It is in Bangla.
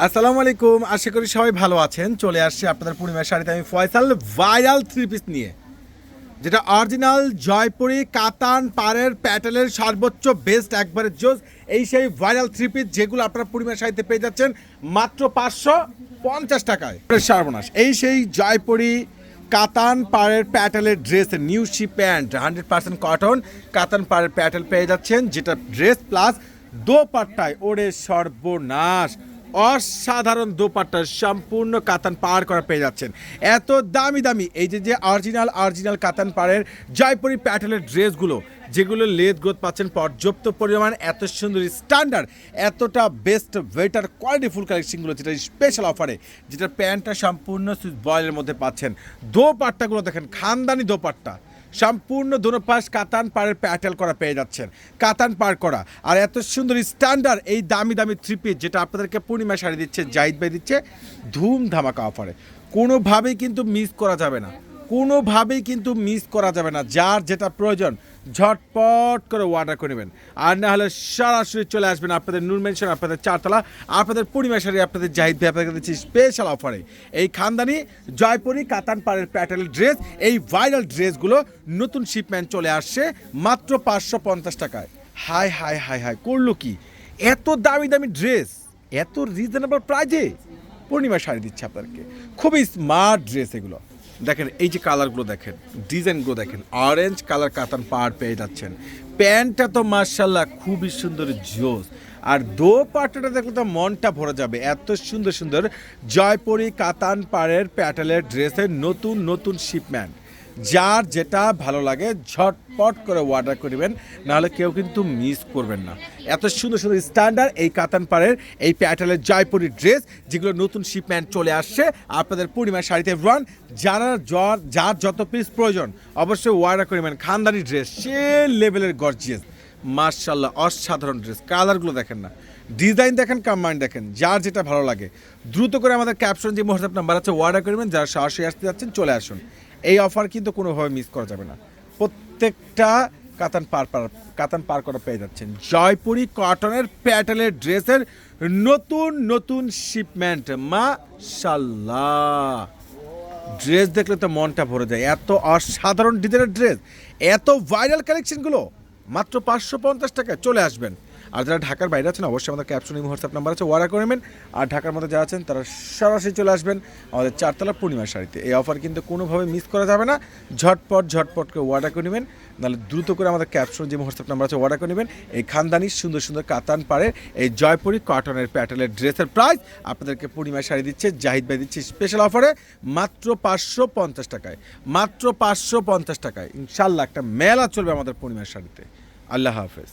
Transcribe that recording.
আসসালামু আলাইকুম, আশা করি সবাই ভালো আছেন। চলে আসছে আপনাদের পূর্ণিমার শাড়িতে আমি ফয়সাল ভাইরাল থ্রি পিস নিয়ে, যেটা অরিজিনাল জয়পুরি কাতান পাড়ের প্যাটেলের সর্বোচ্চ বেস্ট একবারে জোস। এই সেই ভাইরাল থ্রি পিস যেগুলো আপনারা পূর্ণিমার শাড়িতে পেয়ে যাচ্ছেন মাত্র 550 টাকায়। সর্বনাশ, এই সেই জয়পুরি কাতান পাড়ের প্যাটেলের dress, new she pant 100% cotton কাতান পাড়ের প্যাটেল পেয়ে যাচ্ছেন, যেটা ড্রেস প্লাস দোপাট্টায় ওরে সর্বনাশ অসাধারণ দোপাট্টা সম্পূর্ণ কাতান পাড় করা পেয়ে যাচ্ছেন। এত দামি দামি এই যে অরিজিনাল কাতান পাড়ের জয়পুরি প্যাটেলের ড্রেসগুলো, যেগুলো লেদ গ্রোথ পাচ্ছেন পর্যাপ্ত পরিমাণ, এত সুন্দর স্ট্যান্ডার্ড, এতটা বেস্ট বেটার কোয়ালিটিফুল কালেকশনগুলো, যেটা স্পেশাল অফারে, যেটা প্যান্টটা সম্পূর্ণ সুইচ বয়েলের মধ্যে পাচ্ছেন। দোপাট্টাগুলো দেখেন, খানদানি দোপাট্টা, সম্পূর্ণ দোনো পাশ কাতান পাড়ের প্যাটেল করা পেয়ে যাচ্ছেন, কাতান পাড় করা। আর এত সুন্দর স্ট্যান্ডার্ড এই দামি দামি থ্রি পিস, যেটা আপনাদেরকে পূর্ণিমা শাড়ি দিচ্ছে, জাহিদ ভাই দিচ্ছে ধুম ধামাকা অফারে। কোনোভাবেই কিন্তু মিস করা যাবে না, কোনোভাবেই কিন্তু মিস করা যাবে না। যার যেটা প্রয়োজন ঝটপট করে অর্ডার করে নেবেন, আর না হলে সরাসরি চলে আসবেন আপনাদের নূর মেনশন, আপনাদের চারতলা, আপনাদের পূর্ণিমা শাড়ি, আপনাদের জাহিদ ভাই আপনাদের দিচ্ছি স্পেশাল অফারে এই খানদানি জয়পুরি কাতান পাড়ের প্যাটেল ড্রেস। এই ভাইরাল ড্রেসগুলো নতুন শিপমেন্ট চলে আসছে মাত্র 550 টাকায়। হাই হাই হাই হাই, করলো কি এত দামি দামি ড্রেস এত রিজনেবল প্রাইজে পূর্ণিমা শাড়ি দিচ্ছে আপনাদেরকে। খুবই স্মার্ট ড্রেস এগুলো। দেখেন এই যে কালারগুলো দেখেন, ডিজাইনগুলো দেখেন, অরেঞ্জ কালার কাতান পাড় পেয়ে যাচ্ছেন। প্যান্টটা তো মার্শাল্লাহ খুবই সুন্দর জোস, আর দোপাট্টাটা দেখলে তো মনটা ভরে যাবে। এত সুন্দর সুন্দর জয়পুরি কাতান পাড়ের প্যাটেলের ড্রেসের নতুন নতুন শিপমেন্ট, যার যেটা ভালো লাগে ঝটপট করে অর্ডার করবেন, নাহলে কেউ কিন্তু মিস করবেন না। এত সুন্দর সুন্দর স্ট্যান্ডার্ড এই কাতান পাড়ের এই প্যাটেলের জয়পুরি ড্রেস, যেগুলো নতুন শিপমেন্ট চলে আসছে আপনাদের পূর্ণিমার শাড়িতে। রান যার যত পিস প্রয়োজন অবশ্যই অর্ডার করবেন। খানদানি ড্রেস সে লেভেলের গর্জিয়াস, মার্শাল্লাহ অসাধারণ ড্রেস। কালারগুলো দেখেন না, ডিজাইন দেখেন, কম্বাইন দেখেন, যার যেটা ভালো লাগে দ্রুত করে আমাদের ক্যাপশন যে হোয়াটসঅ্যাপ নাম্বার আছে অর্ডার করবেন। যারা সরাসরি আসতে যাচ্ছেন চলে আসুন, এই অফার কিন্তু কোনোভাবে মিস করা যাবে না। প্রত্যেকটা কাতান পার করা পেয়ে যাচ্ছেন জয়পুরি কটনের প্যাটেলের ড্রেসের নতুন নতুন শিপমেন্ট। মাশাল্লাহ, ড্রেস দেখলে তো মনটা ভরে যায়। এত অসাধারণ ডিজাইনের ড্রেস, এত ভাইরাল কালেকশনগুলো মাত্র 550 টাকায় চলে আসবেন। আর যারা ঢাকার বাইরে আছেন অবশ্যই আমাদের ক্যাপশন এবং হোয়াটসঅ্যাপ নাম্বার আছে অর্ডার করে নেবেন। আর ঢাকার মধ্যে যারা আছেন তারা সরাসরি চলে আসবেন আমাদের চারতলা পূর্ণিমার শাড়িতে। এই অফার কিন্তু কোনোভাবে মিস করা যাবে না। ঝটপট করে অর্ডার করে নেবেন, নাহলে দ্রুত করে আমাদের ক্যাপশন যে হোয়াটসঅ্যাপ নাম্বার আছে অর্ডার করে নেবেন। এই খানদানির সুন্দর সুন্দর কাতান পাড়ের এই জয়পুরি কটনের প্যাটেলের ড্রেসের প্রাইস আপনাদেরকে পূর্ণিমার শাড়ি দিচ্ছে, জাহিদ ভাই দিচ্ছে স্পেশাল অফারে মাত্র 550 টাকায়। মাত্র 550 টাকায় ইনশাল্লাহ একটা মেলা চলবে আমাদের পূর্ণিমার শাড়িতে। আল্লাহ হাফেজ।